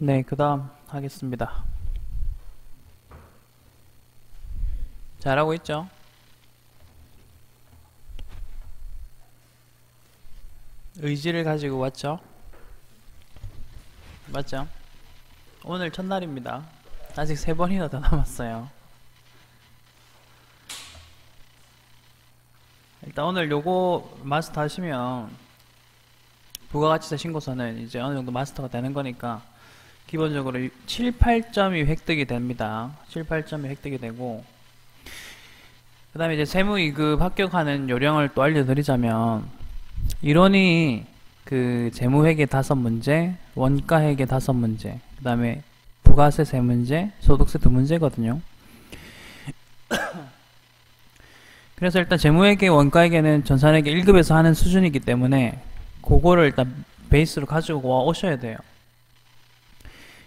네, 그 다음 하겠습니다. 잘하고 있죠? 의지를 가지고 왔죠? 맞죠? 오늘 첫날입니다. 아직 3번이나 더 남았어요. 일단 오늘 요거 마스터 하시면 부가가치세 신고서는 이제 어느 정도 마스터가 되는 거니까 기본적으로 7, 8점이 획득이 됩니다. 7, 8점이 획득이 되고 그 다음에 이제 세무이급 합격하는 요령을 또 알려드리자면 이론이 그 재무회계 5문제, 원가회계 5문제, 그 다음에 부가세 3문제, 소득세 2문제거든요. 그래서 일단 재무회계, 원가회계는 전산회계 1급에서 하는 수준이기 때문에 그거를 일단 베이스로 가지고 오셔야 돼요.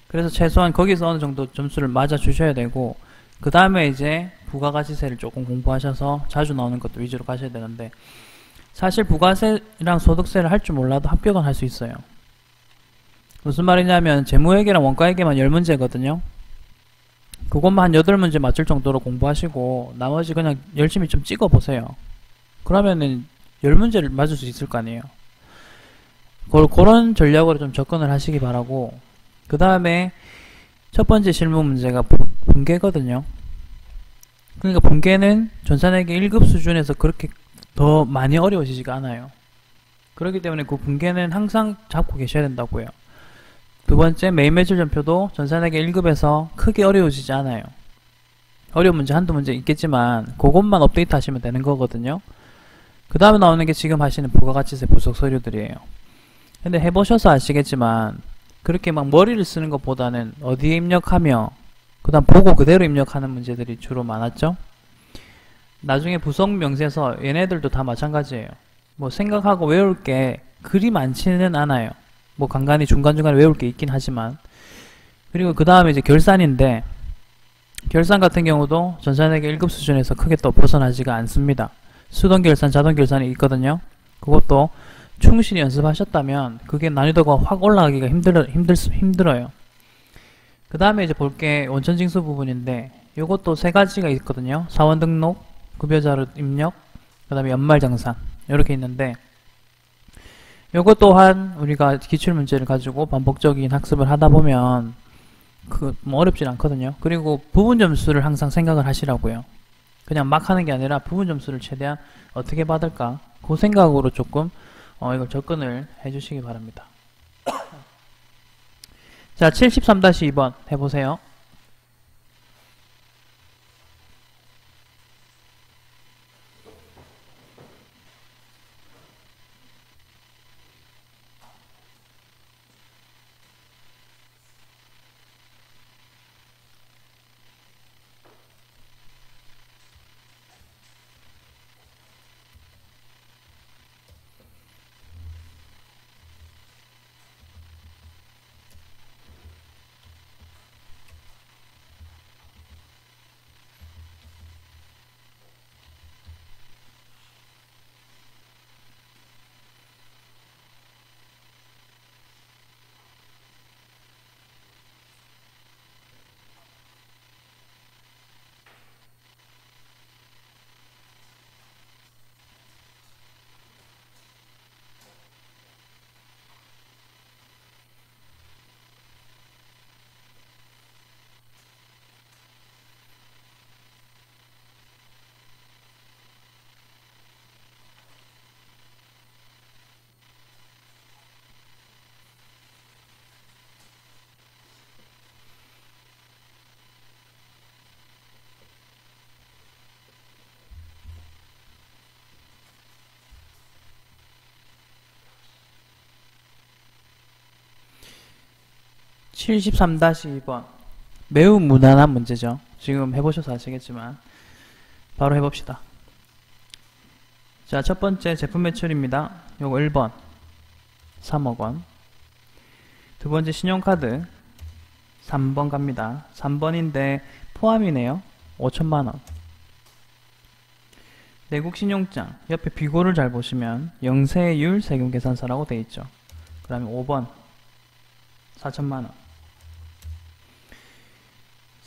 그래서 최소한 거기서 어느 정도 점수를 맞아 주셔야 되고 그 다음에 이제 부가가치세를 조금 공부하셔서 자주 나오는 것도 위주로 가셔야 되는데 사실 부가세랑 소득세를 할 줄 몰라도 합격은 할 수 있어요. 무슨 말이냐면 재무회계랑 원가회계만 10문제거든요. 그것만 한 8문제 맞출 정도로 공부하시고 나머지 그냥 열심히 좀 찍어보세요. 그러면은 10문제를 맞을 수 있을 거 아니에요. 그런 전략으로 좀 접근을 하시기 바라고 그 다음에 첫 번째 실무 문제가 분계거든요. 그러니까 분계는 전산회계 1급 수준에서 그렇게 더 많이 어려워지지가 않아요. 그렇기 때문에 그 분계는 항상 잡고 계셔야 된다고요. 두 번째 매일 매출 전표도 전산회계 1급에서 크게 어려워지지 않아요. 어려운 문제 한두 문제 있겠지만 그것만 업데이트 하시면 되는 거거든요. 그 다음에 나오는 게 지금 하시는 부가가치세 부속 서류들이에요. 근데 해보셔서 아시겠지만 그렇게 막 머리를 쓰는 것보다는 어디에 입력하며 그 다음 보고 그대로 입력하는 문제들이 주로 많았죠. 나중에 부속 명세서 얘네들도 다 마찬가지예요. 뭐 생각하고 외울 게 그리 많지는 않아요. 뭐 간간히 중간중간에 외울 게 있긴 하지만 그리고 그 다음에 이제 결산인데 결산 같은 경우도 전산회계 1급 수준에서 크게 또 벗어나지가 않습니다. 수동결산, 자동결산이 있거든요. 그것도 충실히 연습하셨다면 그게 난이도가 확 올라가기가 힘들어요. 그 다음에 이제 볼 게 원천징수 부분인데 요것도 3가지가 있거든요. 사원 등록, 급여자료 입력, 그 다음에 연말정산 이렇게 있는데 요것 또한 우리가 기출문제를 가지고 반복적인 학습을 하다 보면 뭐 어렵진 않거든요. 그리고 부분 점수를 항상 생각을 하시라고요. 그냥 막 하는 게 아니라 부분 점수를 최대한 어떻게 받을까 그 생각으로 조금 이걸 접근을 해주시기 바랍니다. 자, 73-2번 해보세요. (73-2번) 매우 무난한 문제죠. 지금 해보셔서 아시겠지만 바로 해봅시다. 자, 첫 번째 제품 매출입니다. 요거 1번 3억원. 두 번째 신용카드 3번 갑니다. 3번인데 포함이네요. 5천만원. 내국 신용장 옆에 비고를 잘 보시면 영세율 세금계산서라고 되어 있죠. 그 다음에 5번 4천만원.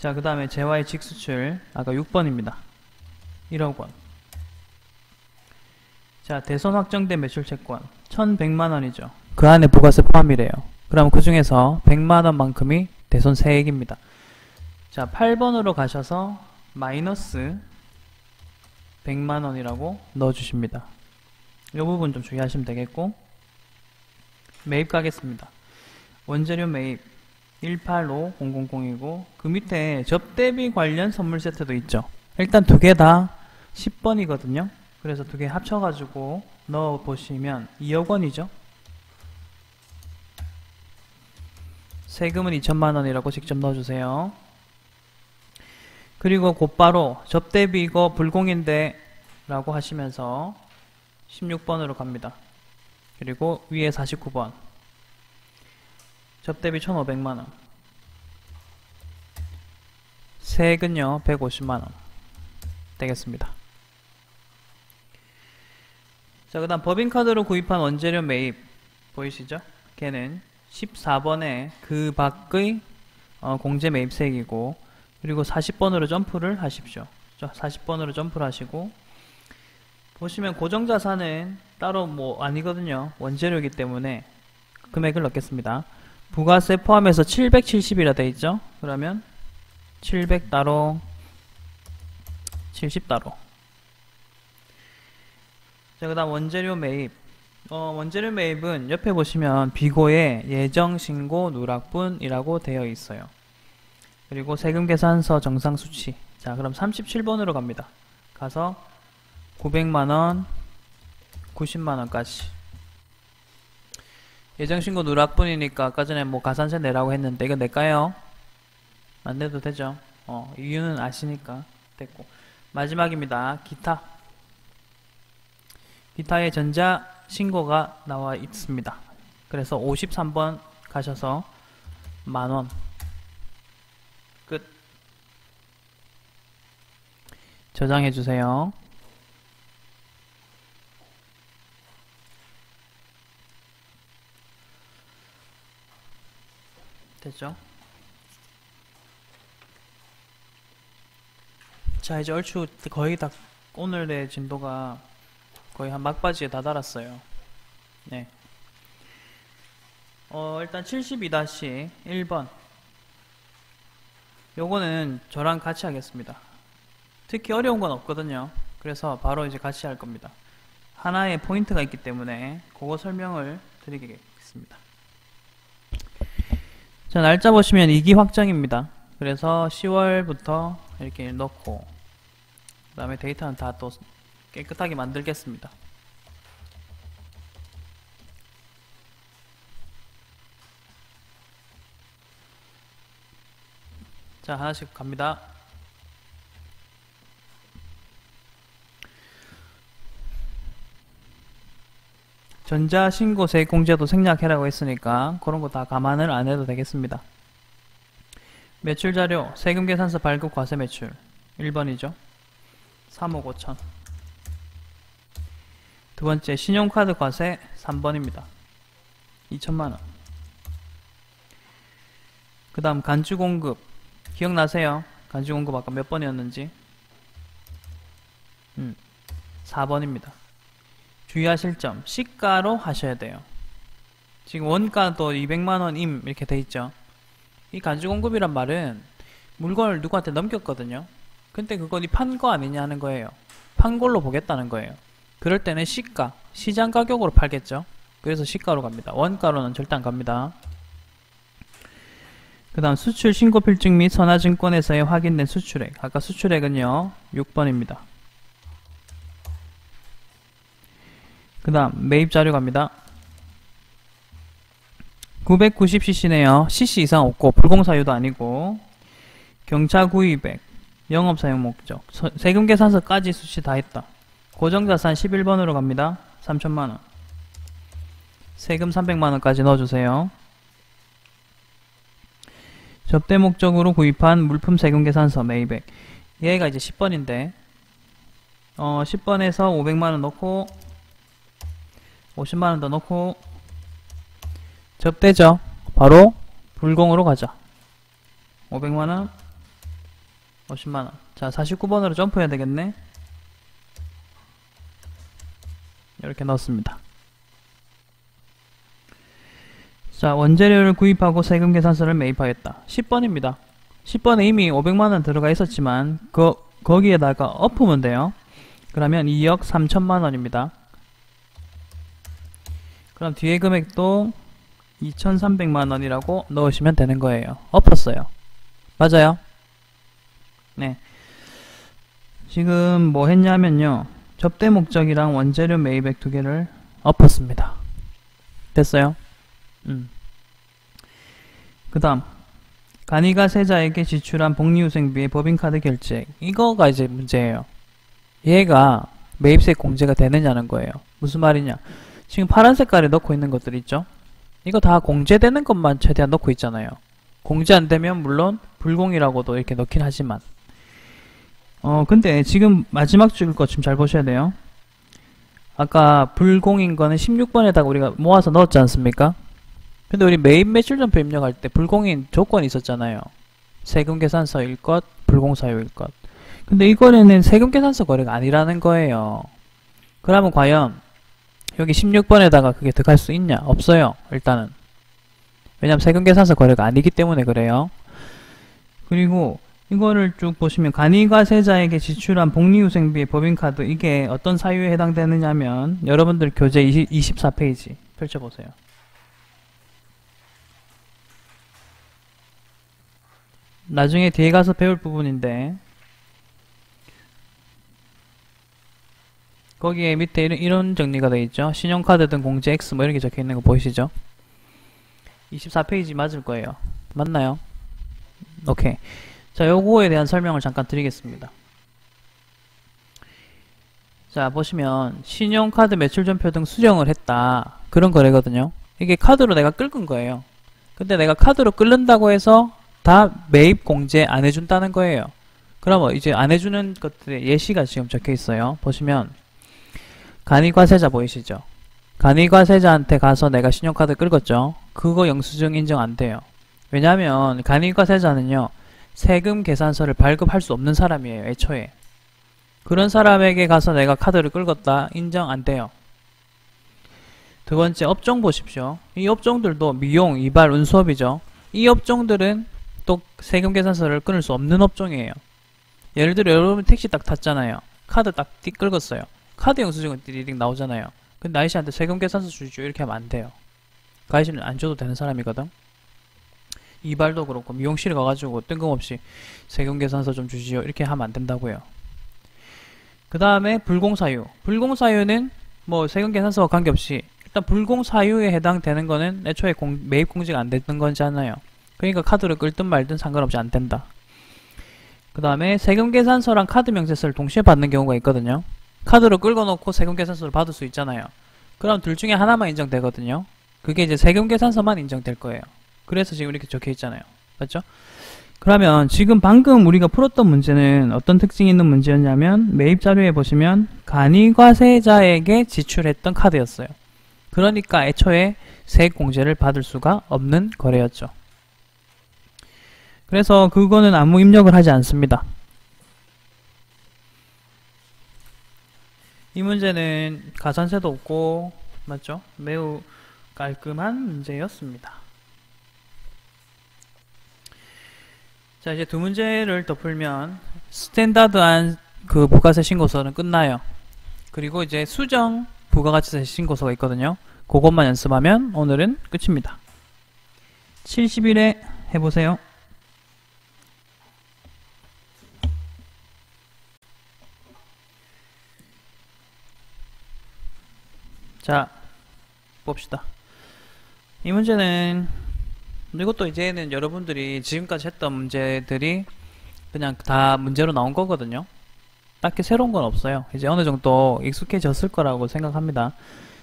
자, 그 다음에 재화의 직수출 아까 6번입니다. 1억 원. 자, 대손 확정된 매출 채권 1100만 원이죠. 그 안에 부가세 포함이래요. 그럼 그 중에서 100만 원만큼이 대손 세액입니다. 자, 8번으로 가셔서 마이너스 100만 원이라고 넣어주십니다. 이 부분 좀 주의하시면 되겠고, 매입 가겠습니다. 원재료 매입 185000이고 그 밑에 접대비 관련 선물 세트도 있죠. 일단 두 개 다 10번이거든요. 그래서 두 개 합쳐가지고 넣어보시면 2억 원이죠. 세금은 2천만 원이라고 직접 넣어주세요. 그리고 곧바로 접대비 이거 불공인데 라고 하시면서 16번으로 갑니다. 그리고 위에 49번 접대비 1500만원, 세액은요 150만원 되겠습니다. 자, 그 다음 법인카드로 구입한 원재료 매입 보이시죠? 걔는 14번에 그 밖의 공제 매입세액이고, 그리고 40번으로 점프를 하십시오. 40번으로 점프를 하시고, 보시면 고정자산은 따로 뭐 아니거든요. 원재료이기 때문에 금액을 넣겠습니다. 부가세 포함해서 770이라 돼 있죠. 그러면 700 따로, 70 따로. 자, 그 다음 원재료 매입. 원재료 매입은 옆에 보시면 비고에 예정신고 누락분이라고 되어 있어요. 그리고 세금계산서 정상수치. 자, 그럼 37번으로 갑니다. 가서 900만원, 90만원까지. 예정신고 누락분이니까 아까 전에 뭐 가산세 내라고 했는데 이거 낼까요? 안 내도 되죠. 이유는 아시니까 됐고. 마지막입니다. 기타. 기타의 전자신고가 나와 있습니다. 그래서 53번 가셔서 만원. 끝. 저장해주세요. 됐죠? 자, 이제 얼추 거의 다 오늘의 진도가 거의 한 막바지에 다 달았어요. 네. 일단 72-1번 요거는 저랑 같이 하겠습니다. 특히 어려운 건 없거든요. 그래서 바로 이제 같이 할 겁니다. 하나의 포인트가 있기 때문에 그거 설명을 드리겠습니다. 자, 날짜 보시면 2기 확정입니다. 그래서 10월부터 이렇게 넣고, 그 다음에 데이터는 다 또 깨끗하게 만들겠습니다. 자, 하나씩 갑니다. 전자신고세액 공제도 생략해라고 했으니까 그런 거 다 감안을 안 해도 되겠습니다. 매출자료 세금계산서 발급 과세매출 1번이죠. 3억 5천. 두 번째 신용카드 과세 3번입니다. 2천만원. 그 다음 간주공급 기억나세요? 간주공급 아까 몇 번이었는지? 4번입니다. 주의하실 점, 시가로 하셔야 돼요. 지금 원가도 200만원 임 이렇게 돼 있죠. 이 간주공급이란 말은 물건을 누구한테 넘겼거든요. 근데 그건 판 거 아니냐 하는 거예요. 판 걸로 보겠다는 거예요. 그럴 때는 시가, 시장 가격으로 팔겠죠. 그래서 시가로 갑니다. 원가로는 절대 안 갑니다. 그 다음 수출 신고필증 및 선화증권에서의 확인된 수출액. 아까 수출액은요 6번입니다. 그 다음 매입자료 갑니다. 990cc네요. cc 이상 없고 불공사유도 아니고, 경차 구입액, 영업사용 목적, 세금계산서까지 수치 다 했다. 고정자산 11번으로 갑니다. 3천만원. 세금 300만원까지 넣어주세요. 접대 목적으로 구입한 물품 세금계산서 매입액. 얘가 이제 10번인데 10번에서 500만원 넣고 50만원 더 넣고 접대죠. 바로 불공으로 가자. 500만원 50만원. 자, 49번으로 점프해야 되겠네. 이렇게 넣었습니다. 자, 원재료를 구입하고 세금 계산서를 매입하였다. 10번입니다. 10번에 이미 500만원 들어가 있었지만 거기에다가 엎으면 돼요. 그러면 2억 3천만원입니다. 그럼 뒤에 금액도 2300만원이라고 넣으시면 되는 거예요. 엎었어요. 맞아요? 네. 지금 뭐 했냐면요. 접대 목적이랑 원재료 매입액 두 개를 엎었습니다. 됐어요? 그 다음 간이가 세자에게 지출한 복리후생비의 법인카드 결제액. 이거가 이제 문제예요. 얘가 매입세 공제가 되느냐는 거예요. 무슨 말이냐, 지금 파란 색깔에 넣고 있는 것들 있죠? 이거 다 공제되는 것만 최대한 넣고 있잖아요. 공제 안 되면 물론 불공이라고도 이렇게 넣긴 하지만 근데 지금 마지막 줄 거 지금 잘 보셔야 돼요. 아까 불공인 거는 16번에다가 우리가 모아서 넣었지 않습니까? 근데 우리 매입 매출전표 입력할 때 불공인 조건이 있었잖아요. 세금 계산서일 것, 불공사유일 것. 근데 이거는 세금 계산서 거래가 아니라는 거예요. 그러면 과연 여기 16번에다가 그게 들어갈 수 있냐? 없어요. 일단은. 왜냐면 세금 계산서 거래가 아니기 때문에 그래요. 그리고 이거를 쭉 보시면 간이가 세자에게 지출한 복리후생비의 법인카드, 이게 어떤 사유에 해당되느냐면 여러분들 교재 24페이지 펼쳐보세요. 나중에 뒤에 가서 배울 부분인데 거기에 밑에 이런 정리가 되어 있죠. 신용카드 등 공제 X 뭐 이렇게 적혀 있는 거 보이시죠? 24페이지 맞을 거예요. 맞나요? 오케이. 자, 요거에 대한 설명을 잠깐 드리겠습니다. 자, 보시면 신용카드 매출전표 등 수정을 했다. 그런 거래거든요. 이게 카드로 내가 끌은 거예요. 근데 내가 카드로 끌는다고 해서 다 매입 공제 안 해준다는 거예요. 그러면 이제 안 해주는 것들의 예시가 지금 적혀 있어요. 보시면 간이과세자 보이시죠? 간이과세자한테 가서 내가 신용카드 끌었죠? 그거 영수증 인정 안 돼요. 왜냐면 간이과세자는요, 세금 계산서를 발급할 수 없는 사람이에요. 애초에. 그런 사람에게 가서 내가 카드를 끌었다, 인정 안 돼요. 두 번째, 업종 보십시오. 이 업종들도 미용, 이발, 운수업이죠. 이 업종들은 또 세금 계산서를 끊을 수 없는 업종이에요. 예를 들어 여러분 택시 딱 탔잖아요. 카드 딱 끌었어요. 카드 영수증은 띠리릭 나오잖아요. 근데 아이씨한테 세금 계산서 주시죠 이렇게 하면 안 돼요. 그 아이씨는 안 줘도 되는 사람이거든. 이발도 그렇고 미용실에 가가지고 뜬금없이 세금 계산서 좀 주시죠 이렇게 하면 안 된다고요. 그 다음에 불공사유. 불공사유는 뭐 세금 계산서와 관계없이 일단 불공사유에 해당되는 거는 애초에 매입 공제가 안 되는 거잖아요. 그러니까 카드를 끌든 말든 상관없이 안 된다. 그 다음에 세금 계산서랑 카드 명세서를 동시에 받는 경우가 있거든요. 카드로 끌고 놓고 세금 계산서를 받을 수 있잖아요. 그럼 둘 중에 하나만 인정되거든요. 그게 이제 세금 계산서만 인정될 거예요. 그래서 지금 이렇게 적혀 있잖아요. 맞죠? 그러면 지금 방금 우리가 풀었던 문제는 어떤 특징이 있는 문제였냐면 매입 자료에 보시면 간이과세자에게 지출했던 카드였어요. 그러니까 애초에 세액 공제를 받을 수가 없는 거래였죠. 그래서 그거는 아무 입력을 하지 않습니다. 이 문제는 가산세도 없고 맞죠? 매우 깔끔한 문제였습니다. 자, 이제 두 문제를 더 풀면 스탠다드한 그 부가세 신고서는 끝나요. 그리고 이제 수정 부가가치세 신고서가 있거든요. 그것만 연습하면 오늘은 끝입니다. 70일에 해보세요. 자, 봅시다. 이 문제는 이것도 이제는 여러분들이 지금까지 했던 문제들이 그냥 다 문제로 나온 거거든요. 딱히 새로운 건 없어요. 이제 어느 정도 익숙해졌을 거라고 생각합니다.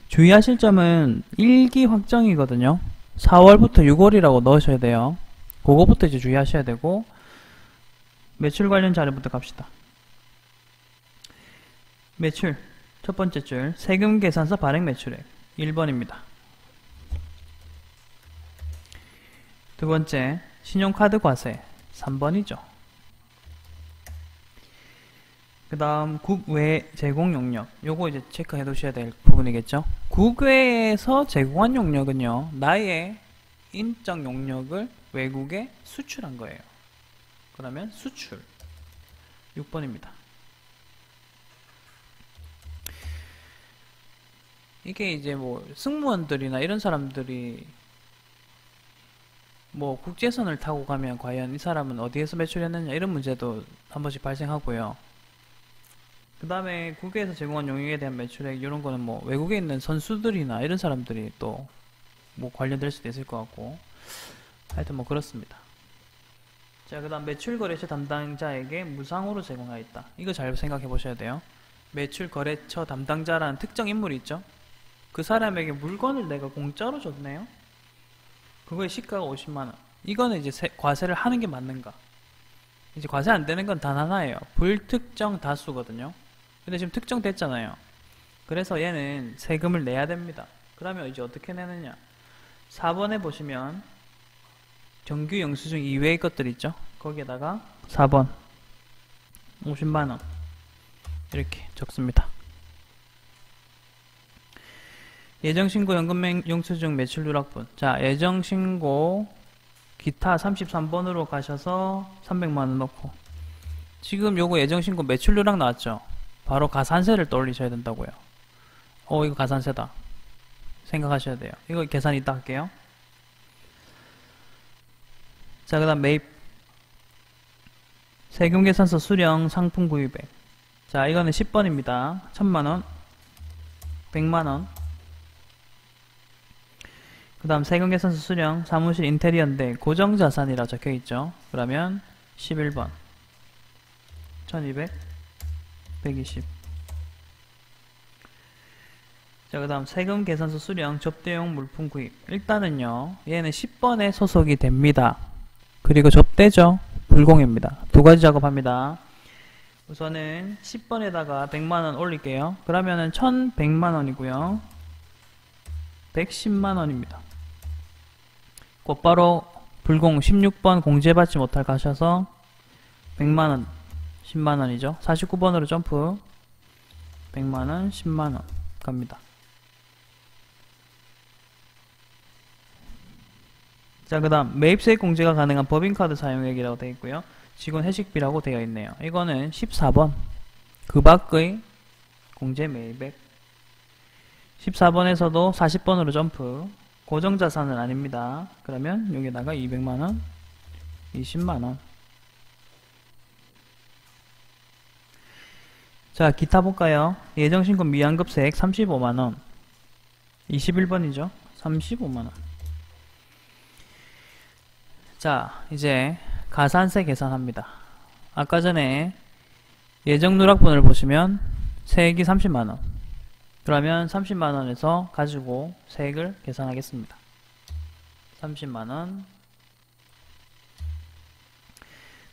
주의하실 점은 일기 확정이거든요. 4월부터 6월이라고 넣으셔야 돼요. 그거부터 이제 주의하셔야 되고, 매출 관련 자료부터 갑시다. 매출 첫 번째 줄 세금 계산서 발행 매출액 1번입니다. 두 번째 신용카드 과세 3번이죠. 그 다음 국외 제공 용역, 요거 이제 체크해 두셔야 될 부분이겠죠. 국외에서 제공한 용역은요, 나의 인적 용역을 외국에 수출한 거예요. 그러면 수출 6번입니다. 이게 이제 뭐 승무원들이나 이런 사람들이 뭐 국제선을 타고 가면 과연 이 사람은 어디에서 매출했느냐 이런 문제도 한 번씩 발생하고요. 그 다음에 국외에서 제공한 용역에 대한 매출액 이런 거는 뭐 외국에 있는 선수들이나 이런 사람들이 또 뭐 관련될 수도 있을 것 같고, 하여튼 뭐 그렇습니다. 자, 그 다음 매출 거래처 담당자에게 무상으로 제공하였다. 이거 잘 생각해 보셔야 돼요. 매출 거래처 담당자라는 특정 인물이 있죠. 그 사람에게 물건을 내가 공짜로 줬네요. 그거의 시가가 50만원. 이거는 이제 과세를 하는 게 맞는가? 이제 과세 안 되는 건 단 하나예요. 불특정 다수거든요. 근데 지금 특정됐잖아요. 그래서 얘는 세금을 내야 됩니다. 그러면 이제 어떻게 내느냐? 4번에 보시면 정규 영수증 이외의 것들 있죠? 거기에다가 4번 50만원 이렇게 적습니다. 예정신고 연금 영수증 매출 누락분. 자, 예정신고 기타 33번으로 가셔서 300만원 넣고, 지금 요거 예정신고 매출 누락 나왔죠? 바로 가산세를 떠올리셔야 된다고요. 이거 가산세다 생각하셔야 돼요. 이거 계산 이따 할게요. 자, 그 다음 매입 세금계산서 수령 상품 구입액. 자, 이거는 10번입니다 1000만원 100만원. 그 다음 세금계산서 수령 사무실 인테리어인데 고정자산이라 적혀있죠. 그러면 11번 1200 120. 자, 그 다음 세금계산서 수령 접대용 물품 구입. 일단은요, 얘는 10번에 소속이 됩니다. 그리고 접대죠, 불공입니다. 두 가지 작업합니다. 우선은 10번에다가 100만원 올릴게요. 그러면은 1100만원이고요 110만원입니다 곧바로 불공 16번 공제받지 못할 가셔서 100만원 10만원이죠 49번으로 점프 100만원 10만원 갑니다. 자, 그 다음 매입세액 공제가 가능한 법인카드 사용액이라고 되어 있고요. 직원 회식비라고 되어 있네요. 이거는 14번 그 밖의 공제 매입액. 14번에서도 40번으로 점프. 고정자산은 아닙니다. 그러면 여기다가 200만원 20만원. 자, 기타 볼까요? 예정신고 미환급세액 35만원 21번이죠 35만원. 자, 이제 가산세 계산합니다. 아까 전에 예정 누락분을 보시면 세액이 30만원. 그러면 30만원에서 가지고 세액을 계산하겠습니다. 30만원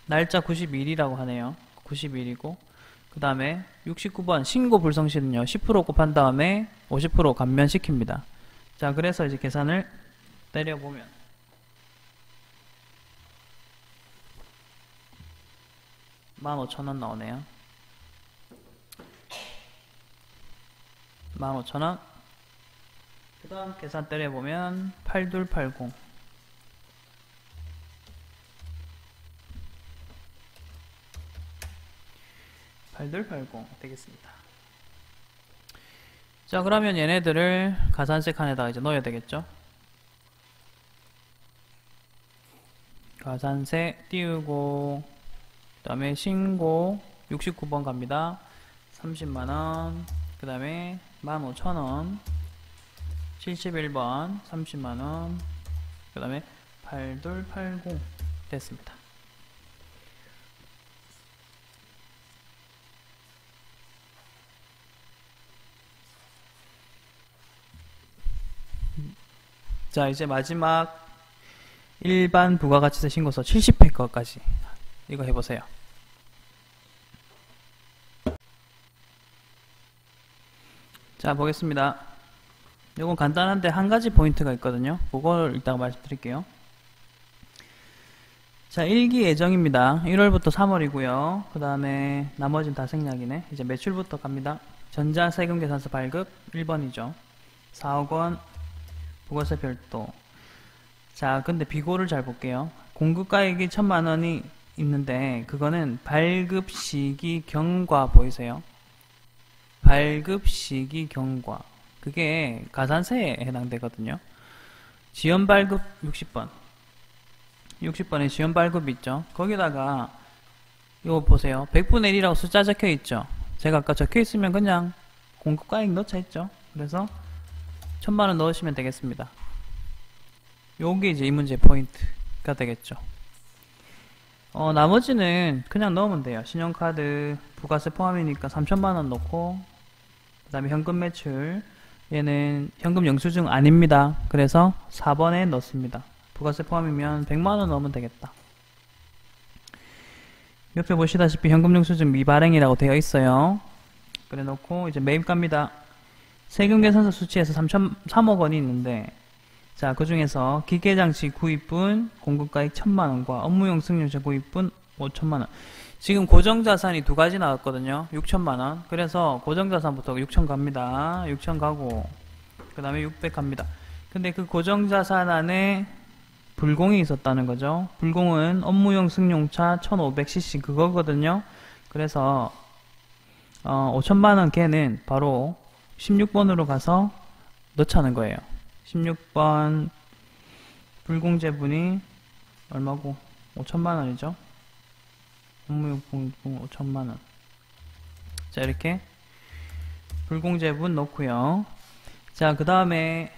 날짜 90일이라고 하네요. 90일이고 그 다음에 69번 신고 불성실은요 10% 곱한 다음에 50% 감면시킵니다. 자, 그래서 이제 계산을 때려보면 15,000원 나오네요. 15,000원. 그 다음 계산 때려보면 8280 8280 되겠습니다. 자, 그러면 얘네들을 가산세 칸에다가 이제 넣어야 되겠죠. 가산세 띄우고 그 다음에 신고 69번 갑니다. 30만원. 그 다음에 15,000원 71번 30만원. 그 다음에 8280 됐습니다. 자, 이제 마지막 일반 부가가치세 신고서 70회까지 이거 해보세요. 자, 보겠습니다. 이건 간단한데 한 가지 포인트가 있거든요. 그걸 이따가 말씀드릴게요. 자, 일기 예정입니다. 1월부터 3월이고요. 그 다음에 나머지는 다 생략이네. 이제 매출부터 갑니다. 전자세금계산서 발급 1번이죠. 4억 원 부가세 별도. 자, 근데 비고를 잘 볼게요. 공급가액이 1,000만 원이 있는데 그거는 발급 시기 경과 보이세요? 발급 시기 경과. 그게 가산세에 해당되거든요. 지연 발급 60번. 60번에 지연 발급이 있죠. 거기다가 이거 보세요. 100분의 1이라고 숫자 적혀 있죠. 제가 아까 적혀 있으면 그냥 공급가액 넣자 했죠. 그래서 1,000만 원 넣으시면 되겠습니다. 요게 이제 이 문제 포인트가 되겠죠. 나머지는 그냥 넣으면 돼요. 신용카드 부가세 포함이니까 3,000만 원 넣고, 그 다음에 현금 매출, 얘는 현금 영수증 아닙니다. 그래서 4번에 넣습니다. 부가세 포함이면 100만 원 넣으면 되겠다. 옆에 보시다시피 현금 영수증 미발행이라고 되어 있어요. 그래 놓고 이제 매입가입니다. 세금계산서 수치에서 3억 원이 있는데, 자, 그 중에서 기계장치 구입분 공급가액 1,000만 원과 업무용 승용차 구입분 5,000만 원. 지금 고정자산이 두 가지 나왔거든요. 6,000만 원. 그래서 고정자산부터 6,000 갑니다. 6,000 가고, 그 다음에 600 갑니다. 근데 그 고정자산 안에 불공이 있었다는 거죠. 불공은 업무용 승용차 1,500cc 그거거든요. 그래서 5,000만 원 걔는 바로 16번으로 가서 넣자는 거예요. 16번 불공제분이 얼마고? 5,000만 원이죠. 업무용 불공 5,000만 원. 자, 이렇게 불공제분 넣고요. 자, 그 다음에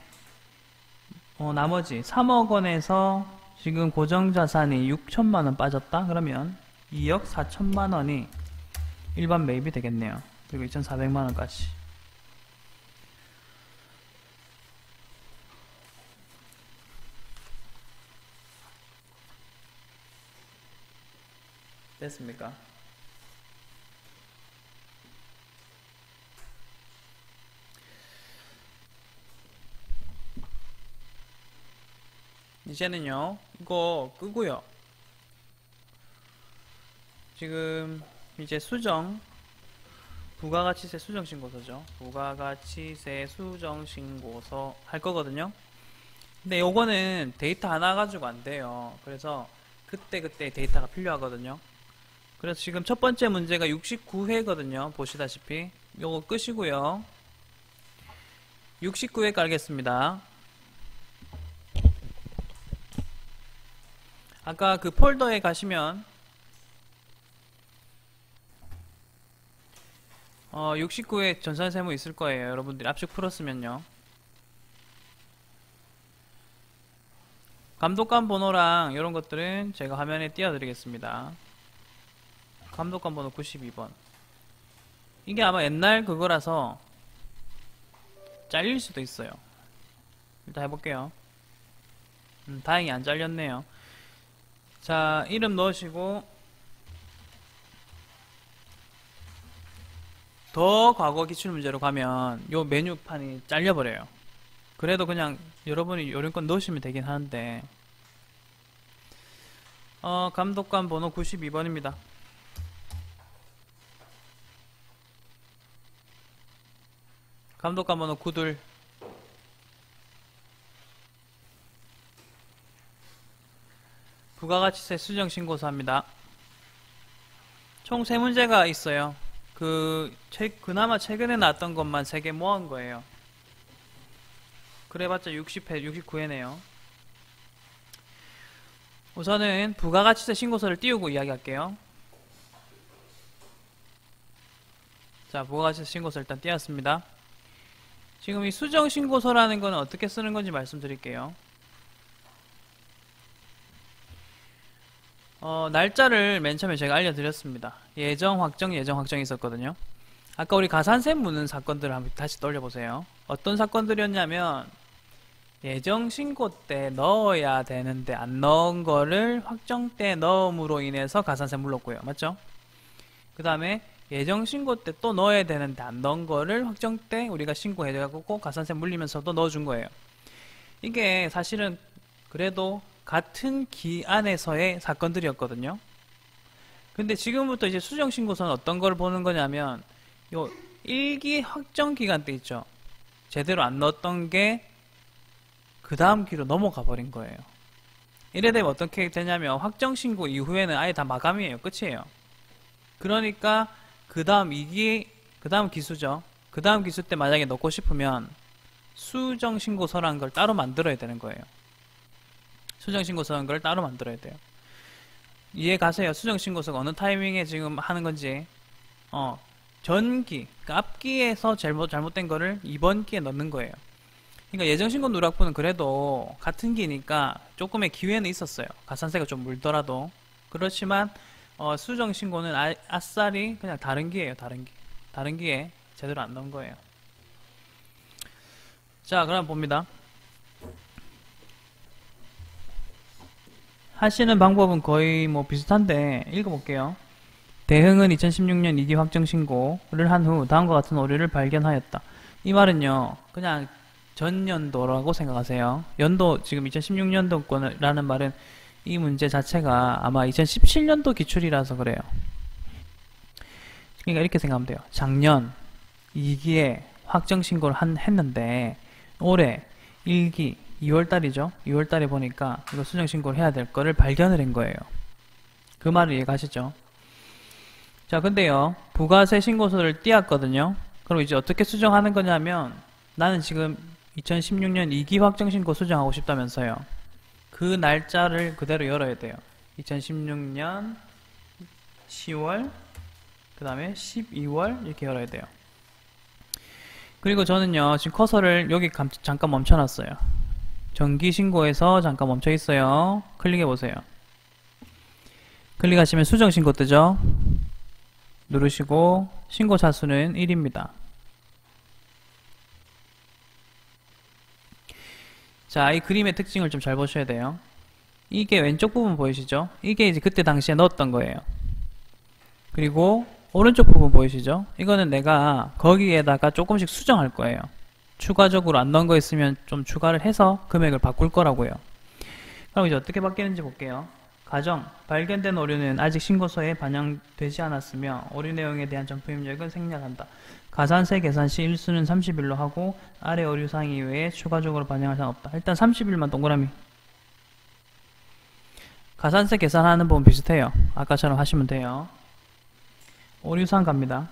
나머지 3억 원에서 지금 고정자산이 6천만 원 빠졌다? 그러면 2억 4천만 원이 일반 매입이 되겠네요. 그리고 2,400만 원까지. 됐습니까? 이제는요, 이거 끄고요. 지금 이제 수정, 부가가치세 수정신고서죠. 부가가치세 수정신고서 할 거거든요. 근데 요거는 데이터 하나 가지고 안 돼요. 그래서 그때그때 데이터가 필요하거든요. 그래서 지금 첫 번째 문제가 69회거든요. 보시다시피. 요거 끄시고요. 69회 깔겠습니다. 아까 그 폴더에 가시면 69회 전산세무 있을 거예요. 여러분들이 압축 풀었으면요. 감독관 번호랑 이런 것들은 제가 화면에 띄워드리겠습니다. 감독관 번호 92번. 이게 아마 옛날 그거라서 잘릴 수도 있어요. 일단 해볼게요. 다행히 안 잘렸네요. 자, 이름 넣으시고 더 과거 기출문제로 가면 요 메뉴판이 잘려버려요. 그래도 그냥 여러분이 요령껏 넣으시면 되긴 하는데 감독관 번호 92번입니다. 감독관 번호 92. 부가가치세 수정신고서합니다. 총 3문제가 있어요. 그나마 최근에 나왔던 것만 3개 모은 거예요. 그래봤자 60회, 69회네요. 우선은 부가가치세 신고서를 띄우고 이야기할게요. 자, 부가가치세 신고서 일단 띄웠습니다. 지금 이 수정신고서라는 거는 어떻게 쓰는 건지 말씀드릴게요. 날짜를 맨 처음에 제가 알려드렸습니다. 예정, 확정, 예정, 확정이 있었거든요. 아까 우리 가산세 묻는 사건들을 한번 다시 떠올려보세요. 어떤 사건들이었냐면 예정 신고 때 넣어야 되는데 안 넣은 거를 확정 때 넣음으로 인해서 가산세 물렀고요. 맞죠? 그 다음에 예정 신고 때 또 넣어야 되는데 안 넣은 거를 확정 때 우리가 신고해가지고 가산세 물리면서도 넣어준 거예요. 이게 사실은 그래도 같은 기안에서의 사건들이었거든요. 근데 지금부터 이제 수정신고서는 어떤 걸 보는 거냐면 요 1기 확정 기간 때 있죠. 제대로 안 넣었던 게 그 다음 기로 넘어가 버린 거예요. 이래 되면 어떻게 되냐면 확정신고 이후에는 아예 다 마감이에요. 끝이에요. 그러니까 그 다음 2기, 그 다음 기수죠. 그 다음 기수 때 만약에 넣고 싶으면 수정신고서라는 걸 따로 만들어야 되는 거예요. 수정신고서라는 걸 따로 만들어야 돼요. 이해 가세요? 수정신고서가 어느 타이밍에 지금 하는 건지. 전기, 그러니까 앞기에서 잘못된 거를 이번 기에 넣는 거예요. 그러니까 예정신고 누락부는 그래도 같은 기니까 조금의 기회는 있었어요. 가산세가 좀 물더라도. 그렇지만 수정신고는 아싸리 그냥 다른 기예요. 다른 기. 다른 기에 제대로 안 넣은 거예요. 자, 그럼 봅니다. 하시는 방법은 거의 뭐 비슷한데 읽어볼게요. 대흥은 2016년 2기 확정신고를 한 후 다음과 같은 오류를 발견하였다. 이 말은요, 그냥 전년도라고 생각하세요. 연도, 지금 2016년도 거라는 말은 이 문제 자체가 아마 2017년도 기출이라서 그래요. 그러니까 이렇게 생각하면 돼요. 작년 2기에 확정신고를 했는데 올해 1기 2월달이죠. 2월달에 보니까 이거 수정신고를 해야 될 거를 발견을 한 거예요. 그 말을 이해가시죠? 자, 근데요, 부가세 신고서를 띄었거든요. 그럼 이제 어떻게 수정하는 거냐면, 나는 지금 2016년 2기 확정신고 수정하고 싶다면서요. 그 날짜를 그대로 열어야 돼요. 2016년 10월, 그 다음에 12월 이렇게 열어야 돼요. 그리고 저는요, 지금 커서를 여기 잠깐 멈춰놨어요. 정기신고에서 잠깐 멈춰 있어요. 클릭해 보세요. 클릭하시면 수정신고 뜨죠? 누르시고 신고 차수는 1입니다. 자, 이 그림의 특징을 좀 잘 보셔야 돼요. 이게 왼쪽 부분 보이시죠? 이게 이제 그때 당시에 넣었던 거예요. 그리고 오른쪽 부분 보이시죠? 이거는 내가 거기에다가 조금씩 수정할 거예요. 추가적으로 안 넣은 거 있으면 좀 추가를 해서 금액을 바꿀 거라고요. 그럼 이제 어떻게 바뀌는지 볼게요. 가정, 발견된 오류는 아직 신고서에 반영되지 않았으며 오류 내용에 대한 점프 입력은 생략한다. 가산세 계산 시 일수는 30일로 하고 아래 오류사항 이외에 추가적으로 반영할 사항 없다. 일단 30일만 동그라미. 가산세 계산하는 부분 비슷해요. 아까처럼 하시면 돼요. 오류사항 갑니다.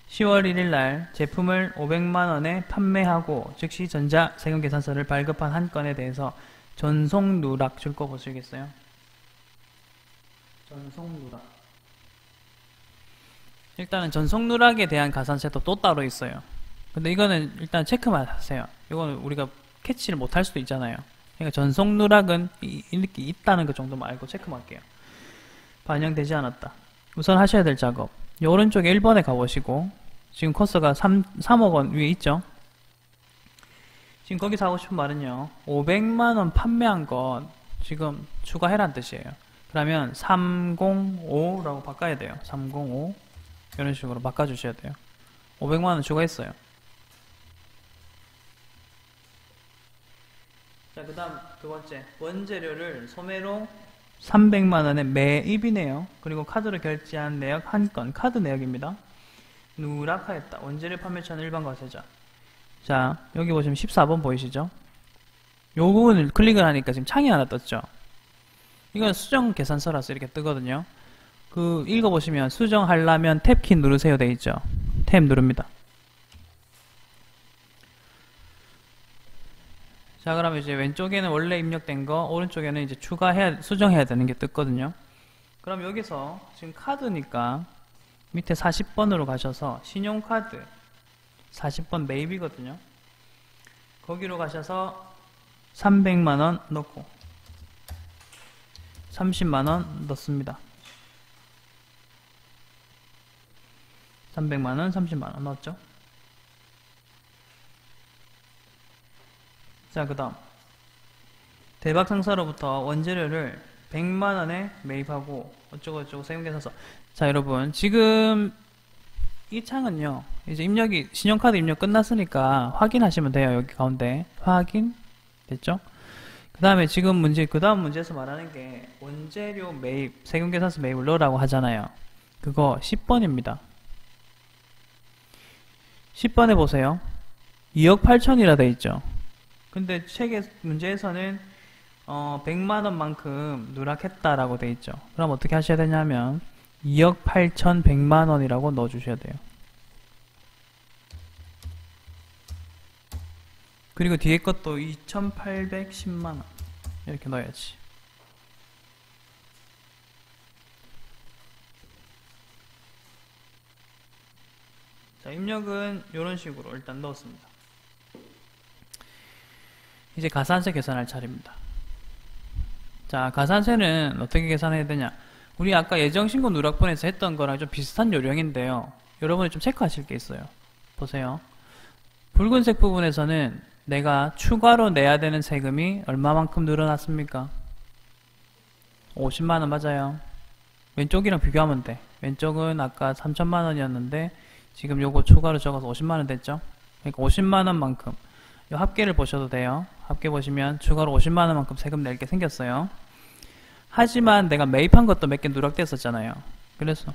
10월 1일날 제품을 500만원에 판매하고 즉시 전자세금계산서를 발급한 한 건에 대해서 전송 누락 줄 거 보시겠어요? 전송 누락. 일단은 전송 누락에 대한 가산세도 또 따로 있어요. 근데 이거는 일단 체크만 하세요. 이거는 우리가 캐치를 못할 수도 있잖아요. 그러니까 전송 누락은 이렇게 있다는 것 정도만 알고 체크만 할게요. 반영되지 않았다. 우선 하셔야 될 작업. 이 오른쪽에 1번에 가보시고 지금 커서가 3억 원 위에 있죠? 지금 거기서 하고 싶은 말은요. 500만원 판매한 것 지금 추가해란 뜻이에요. 그러면 305라고 바꿔야 돼요. 305 이런 식으로 바꿔주셔야 돼요. 500만원 추가했어요. 자, 그 다음 두 번째 원재료를 소매로 300만원의 매입이네요. 그리고 카드로 결제한 내역 한 건, 카드 내역입니다. 누락하였다. 원재료 판매처는 일반 과세자. 자, 여기 보시면 14번 보이시죠? 요 부분을 클릭을 하니까 지금 창이 하나 떴죠? 이건 수정 계산서라서 이렇게 뜨거든요. 그 읽어보시면 수정하려면 탭키 누르세요 돼 있죠? 탭 누릅니다. 자, 그러면 이제 왼쪽에는 원래 입력된 거, 오른쪽에는 이제 수정해야 되는 게 떴거든요. 그럼 여기서 지금 카드니까 밑에 40번으로 가셔서 신용카드 40번 매입이거든요. 거기로 가셔서 300만원 넣고 30만원 넣습니다. 300만원, 30만원 넣었죠. 자, 그 다음 대박상사로부터 원재료를 100만원에 매입하고 어쩌고저쩌고 세금계산서. 자, 여러분 지금 이 창은요 이제 입력이 신용카드 입력 끝났으니까 확인하시면 돼요. 여기 가운데 확인 됐죠? 그 다음에 지금 문제, 그 다음 문제에서 말하는 게 원재료 매입, 세금계산서 매입을 넣으라고 하잖아요. 그거 10번입니다. 10번에 보세요. 2억 8천이라 돼 있죠. 근데 책의 문제에서는 100만원만큼 누락했다라고 돼 있죠. 그럼 어떻게 하셔야 되냐면 2억 8천 100만원이라고 넣어주셔야 돼요. 그리고 뒤에 것도 2810만원 이렇게 넣어야지. 자, 입력은 이런 식으로 일단 넣었습니다. 이제 가산세 계산할 차례입니다. 자, 가산세는 어떻게 계산해야 되냐? 우리 아까 예정신고 누락본에서 했던 거랑 좀 비슷한 요령인데요. 여러분이 좀 체크하실 게 있어요. 보세요. 붉은색 부분에서는 내가 추가로 내야 되는 세금이 얼마만큼 늘어났습니까? 50만원 맞아요. 왼쪽이랑 비교하면 돼. 왼쪽은 아까 3천만원이었는데 지금 요거 추가로 적어서 50만원 됐죠? 그러니까 50만원만큼 요 합계를 보셔도 돼요. 합계 보시면 추가로 50만원만큼 세금 낼 게 생겼어요. 하지만 내가 매입한 것도 몇 개 누락됐었잖아요. 그래서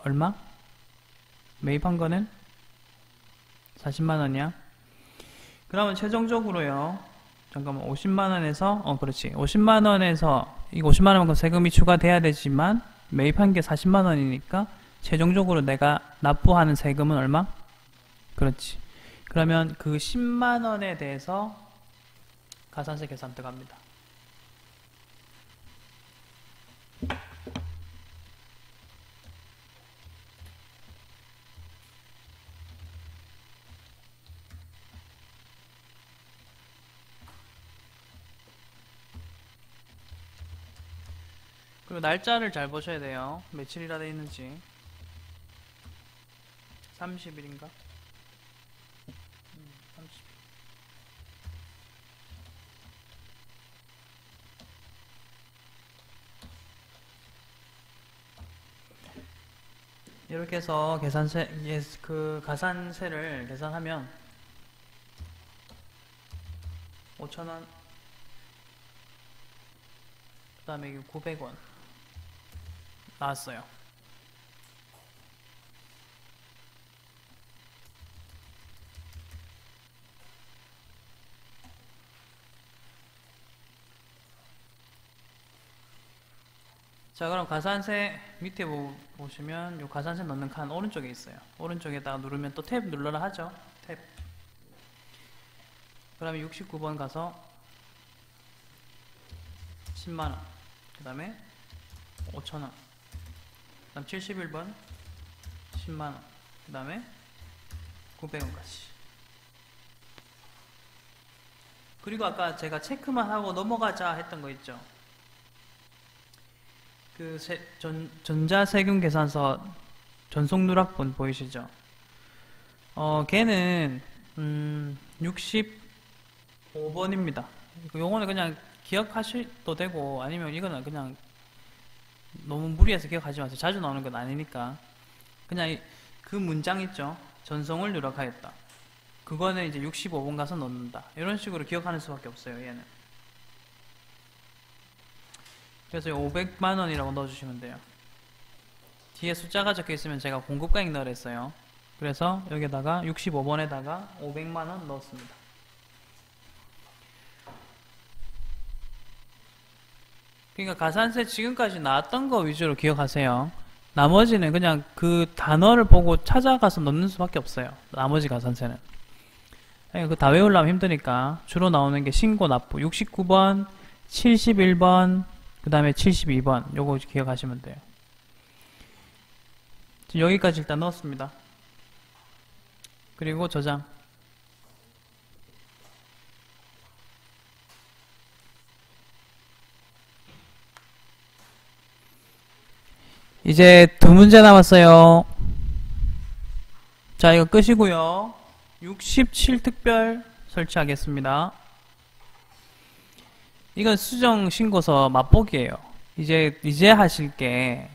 얼마? 매입한 거는 40만원이야. 그러면 최종적으로요. 잠깐만 50만원에서 그렇지. 50만원에서 이거 50만원만큼 세금이 추가돼야 되지만 매입한 게 40만원이니까 최종적으로 내가 납부하는 세금은 얼마? 그렇지. 그러면 그 10만원에 대해서 가산세 계산 들어갑니다. 그리고 날짜를 잘 보셔야 돼요. 며칠이라 돼 있는지. 30일인가? 30일. 이렇게 해서 그 가산세를 계산하면 5,000원, 그 다음에 900원 나왔어요. 자, 그럼 가산세 밑에 보시면 요 가산세 넣는 칸 오른쪽에 있어요. 오른쪽에다가 누르면 또 탭 눌러라 하죠. 탭. 그러면 69번 가서 10만원, 그 다음에 5,000원, 그 다음 71번 10만원, 그 다음에 900원까지. 그리고 아까 제가 체크만 하고 넘어가자 했던 거 있죠. 그 전자세금 계산서 전속 누락본 보이시죠? 걔는 65번입니다. 요거는 그냥 기억하셔도 되고 아니면 이거는 그냥 너무 무리해서 기억하지 마세요. 자주 나오는 건 아니니까. 그냥 그 문장 있죠? 전송을 누락하였다. 그거는 이제 65번 가서 넣는다. 이런 식으로 기억하는 수밖에 없어요. 얘는. 그래서 500만원이라고 넣어주시면 돼요. 뒤에 숫자가 적혀있으면 제가 공급가액 넣으라 했어요. 그래서 여기다가 65번에다가 500만원 넣었습니다. 그러니까 가산세 지금까지 나왔던 거 위주로 기억하세요. 나머지는 그냥 그 단어를 보고 찾아가서 넣는 수밖에 없어요. 나머지 가산세는. 그러니까 그 다 외우려면 힘드니까 주로 나오는 게 신고 납부 69번, 71번, 그 다음에 72번 요거 기억하시면 돼요. 지금 여기까지 일단 넣었습니다. 그리고 저장. 이제 두 문제 남았어요. 자, 이거 끄시고요. 67특별 설치하겠습니다. 이건 수정 신고서 맛보기예요. 이제 하실 게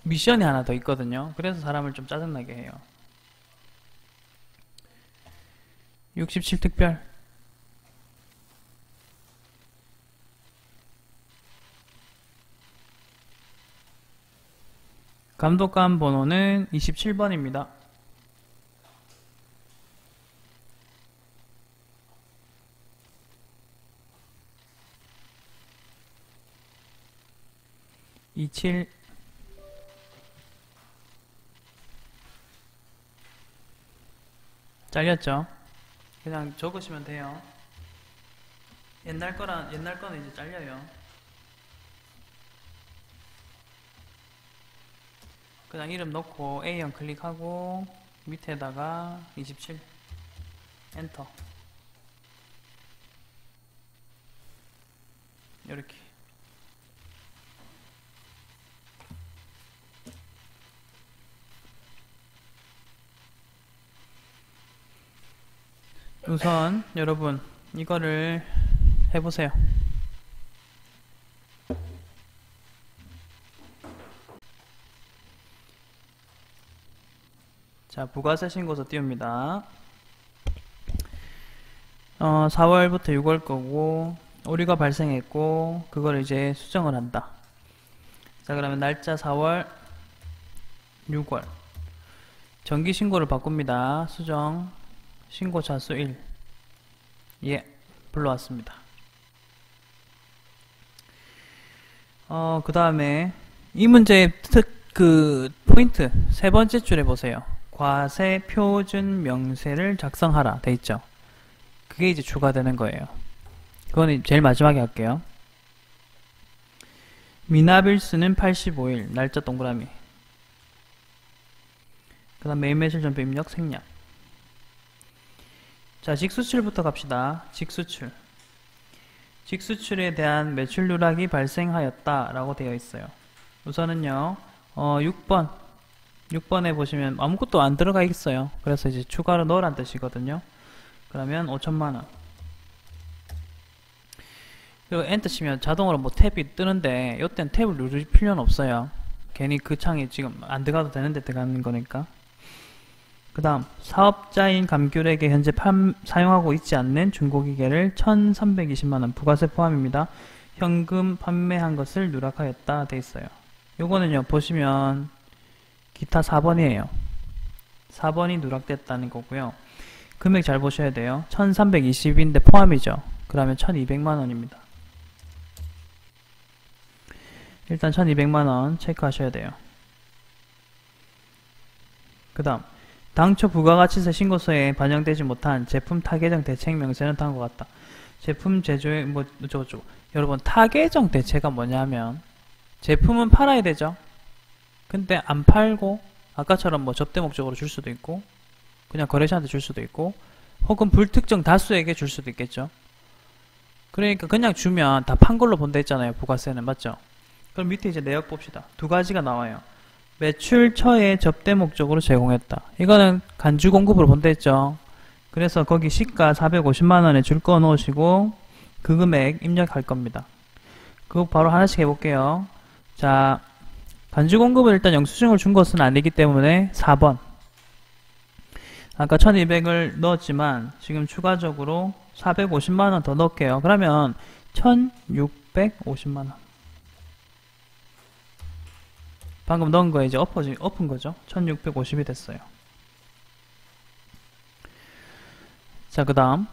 미션이 하나 더 있거든요. 그래서 사람을 좀 짜증나게 해요. 67특별 감독관 번호는 27번입니다. (27) 잘렸죠? 그냥 적으시면 돼요. 옛날 거는 이제 잘려요. 그냥 이름 넣고 A형 클릭하고 밑에다가 27 엔터. 이렇게. 우선 여러분 이거를 해보세요. 자, 부가세 신고서 띄웁니다. 4월부터 6월 거고 오류가 발생했고 그걸 이제 수정을 한다. 자, 그러면 날짜 4월 6월 정기 신고를 바꿉니다. 수정 신고 자수 1. 예, 불러왔습니다. 그 다음에 이 문제의 포인트 세 번째 줄에 보세요. 과세 표준 명세를 작성하라 돼 있죠. 그게 이제 추가되는 거예요. 그건 제일 마지막에 할게요. 미납일수는 85일 날짜 동그라미. 그 다음 매일매실 전표 입력 생략. 자, 직수출부터 갑시다. 직수출에 대한 매출 누락이 발생하였다 라고 되어 있어요. 우선은요 6번에 보시면 아무것도 안 들어가 있어요. 그래서 이제 추가로 넣으란 뜻이거든요. 그러면 5천만원. 그리고 엔터 치면 자동으로 뭐 탭이 뜨는데 이때는 탭을 누를 필요는 없어요. 괜히 그 창이 지금 안 들어가도 되는데 들어가는 거니까. 그 다음 사업자인 감귤에게 현재 사용하고 있지 않는 중고기계를 1320만원 부가세 포함입니다. 현금 판매한 것을 누락하였다 돼 있어요. 요거는요 보시면 기타 4번이에요 4번이 누락됐다는 거고요. 금액 잘 보셔야 돼요. 1320인데 포함이죠. 그러면 1200만원입니다 일단 1200만원 체크하셔야 돼요. 그 다음 당초 부가가치세 신고서에 반영되지 못한 제품 타계정 대책 명세는 다음과 같다. 제품 제조의 뭐 어쩌고저쩌고. 여러분 타계정 대체가 뭐냐면 제품은 팔아야 되죠. 근데 안 팔고 아까처럼 뭐 접대 목적으로 줄 수도 있고 그냥 거래처한테 줄 수도 있고 혹은 불특정 다수에게 줄 수도 있겠죠. 그러니까 그냥 주면 다 판 걸로 본다 했잖아요. 부가세는 맞죠? 그럼 밑에 이제 내역 봅시다. 두 가지가 나와요. 매출처에 접대 목적으로 제공했다. 이거는 간주 공급으로 본다 했죠. 그래서 거기 시가 450만원에 줄 거 넣으시고 그 금액 입력할 겁니다. 그거 바로 하나씩 해볼게요. 자, 간주 공급을 일단 영수증을 준 것은 아니기 때문에 4번. 아까 1200을 넣었지만 지금 추가적으로 450만원 더 넣을게요. 그러면 1650만원. 방금 넣은 거에 이제 엎은 거죠. 1650이 됐어요. 자, 그 다음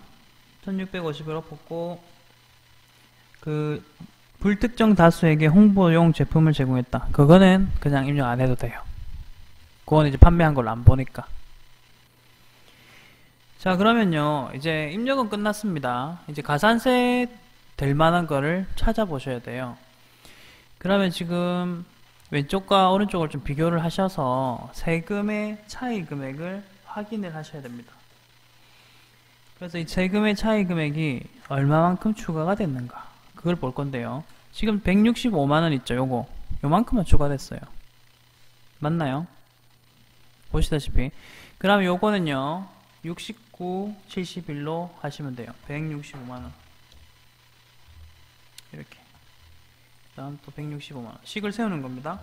1650을 엎었고 그 불특정 다수에게 홍보용 제품을 제공했다. 그거는 그냥 입력 안 해도 돼요. 그건 이제 판매한 걸 안 보니까. 자, 그러면요 이제 입력은 끝났습니다. 이제 가산세 될 만한 거를 찾아보셔야 돼요. 그러면 지금 왼쪽과 오른쪽을 좀 비교를 하셔서 세금의 차이 금액을 확인을 하셔야 됩니다. 그래서 이 세금의 차이 금액이 얼마만큼 추가가 됐는가 그걸 볼 건데요. 지금 165만원 있죠. 요만큼만 추가됐어요. 맞나요? 보시다시피. 그럼 요거는요 69, 71로 하시면 돼요. 165만원 이렇게. 그 다음 또 165만원 식을 세우는 겁니다.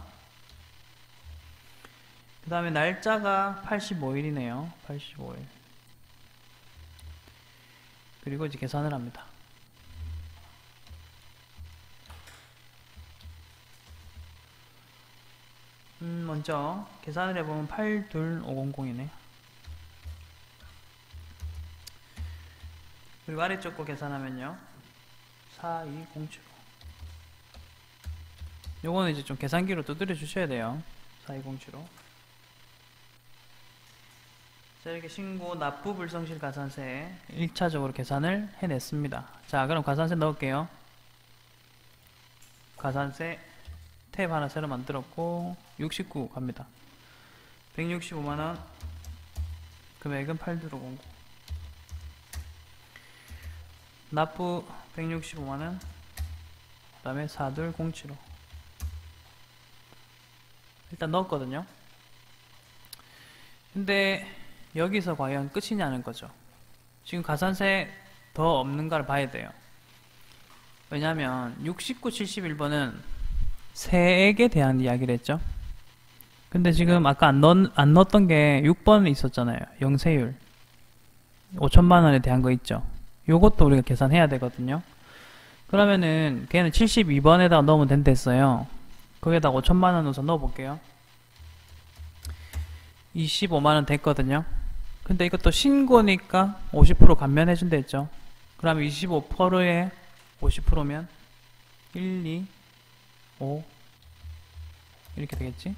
그 다음에 날짜가 85일이네요 85일. 그리고 이제 계산을 합니다. 먼저 계산을 해보면 82500이네. 그리고 아래쪽 거 계산하면요 42075. 요거는 이제 좀 계산기로 두드려 주셔야 돼요. 42075. 자, 이렇게 신고 납부 불성실 가산세 1차적으로 계산을 해냈습니다. 자, 그럼 가산세 넣을게요. 가산세 탭 하나 새로 만들었고 69 갑니다. 165만원, 금액은 82500. 납부 165만원, 그 다음에 42075. 일단 넣었거든요. 근데 여기서 과연 끝이냐는 거죠. 지금 가산세 더 없는가를 봐야 돼요. 왜냐면 69, 71번은 세액에 대한 이야기를 했죠. 근데 지금 아까 안 넣었던 게 6번 있었잖아요. 영세율 5천만원에 대한 거 있죠. 요것도 우리가 계산해야 되거든요. 그러면은 걔는 72번에다가 넣으면 된다 했어요. 거기에다 5천만원 우선 넣어볼게요. 25만원 됐거든요. 근데 이것도 신고니까 50% 감면해준다 했죠. 그러면 25%에 50%면 1, 2, 5 이렇게 되겠지?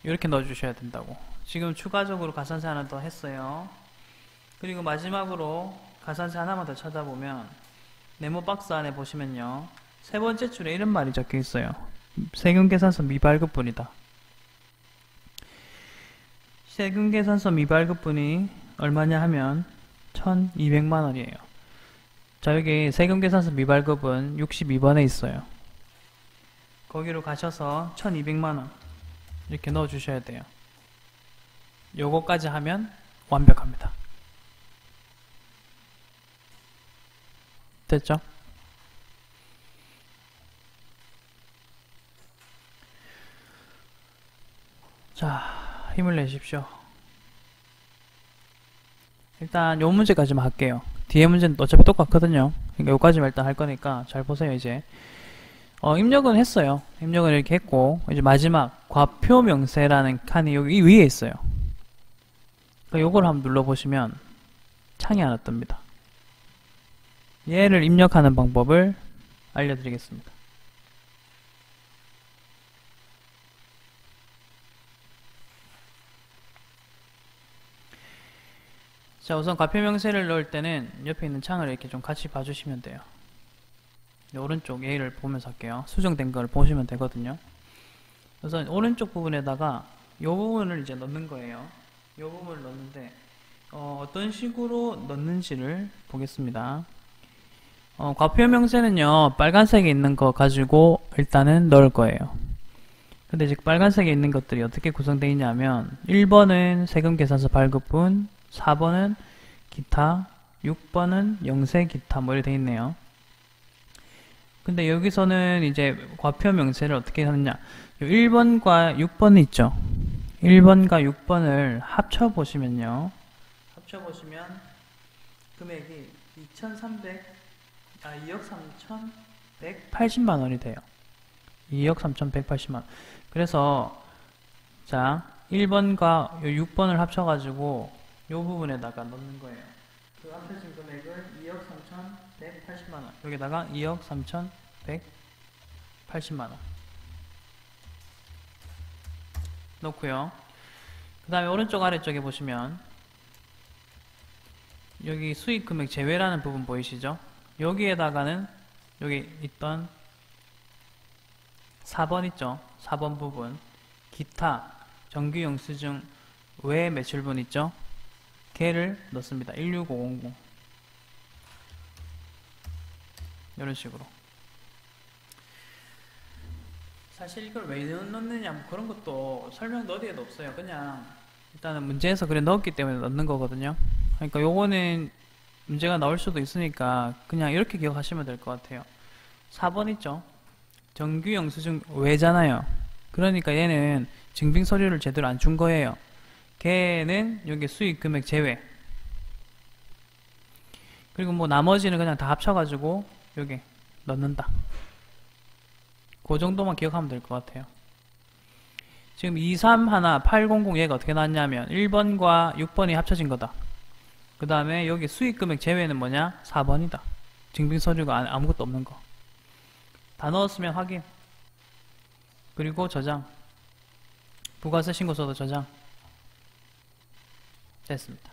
이렇게 넣어주셔야 된다고. 지금 추가적으로 가산세 하나 더 했어요. 그리고 마지막으로 가산세 하나만 더 찾아보면 네모 박스 안에 보시면요 세 번째 줄에 이런 말이 적혀 있어요. 세금계산서 미발급분이다. 세금계산서 미발급분이 얼마냐 하면 1200만원이에요. 자, 여기 세금계산서 미발급은 62번에 있어요. 거기로 가셔서 1200만원 이렇게 넣어 주셔야 돼요. 요거까지 하면 완벽합니다. 됐죠? 자, 힘을 내십시오. 일단 요 문제까지만 할게요. 뒤에 문제는 어차피 똑같거든요. 그러니까 요까지만 일단 할 거니까 잘 보세요. 이제 입력은 했어요. 입력은 이렇게 했고 이제 마지막 과표명세라는 칸이 여기 위에 있어요. 그러니까 요걸 한번 눌러보시면 창이 하나 뜹니다. 얘를 입력하는 방법을 알려드리겠습니다. 자, 우선 과표명세를 넣을 때는 옆에 있는 창을 이렇게 좀 같이 봐주시면 돼요. 오른쪽 얘를 보면서 할게요. 수정된 걸 보시면 되거든요. 우선 오른쪽 부분에다가 이 부분을 이제 넣는 거예요. 이 부분을 넣는데 어떤 식으로 넣는지를 보겠습니다. 과표명세는요 빨간색에 있는 거 가지고 일단은 넣을 거예요. 근데 이제 빨간색에 있는 것들이 어떻게 구성되어 있냐면 1번은 세금계산서 발급분, 4번은 기타, 6번은 영세 기타 뭐 이렇게 되어 있네요. 근데 여기서는 이제 과표명세를 어떻게 하느냐, 1번과 6번이 있죠. 1번과 6번을 합쳐보시면요, 합쳐보시면 금액이 2억 3,180만원이 돼요. 2억 3,180만원. 그래서 자 1번과 6번을 합쳐가지고 요 부분에다가 넣는 거예요. 그 합쳐진 금액을 2억 3,180만원, 여기다가 2억 3,180만원 넣고요. 그 다음에 오른쪽 아래쪽에 보시면 여기 수익금액 제외라는 부분 보이시죠? 여기에다가는 여기 있던 4번 있죠? 4번 부분 기타 정규 영수증 외 매출분 있죠? 걔를 넣습니다. 16500 이런 식으로. 사실 이걸 왜 넣느냐 뭐 그런 것도 설명도 어디에도 없어요. 그냥 일단은 문제에서 그래 넣었기 때문에 넣는 거거든요. 그러니까 요거는 문제가 나올 수도 있으니까 그냥 이렇게 기억하시면 될 것 같아요. 4번 있죠? 정규 영수증 외잖아요. 그러니까 얘는 증빙 서류를 제대로 안 준 거예요. 걔는 여기 수익 금액 제외. 그리고 뭐 나머지는 그냥 다 합쳐가지고 여기 넣는다. 그 정도만 기억하면 될 것 같아요. 지금 231, 800 얘가 어떻게 나왔냐면 1번과 6번이 합쳐진 거다. 그 다음에 여기 수익금액 제외는 뭐냐? 4번이다. 증빙서류가 아무것도 없는 거. 다 넣었으면 확인. 그리고 저장. 부가세 신고서도 저장. 됐습니다.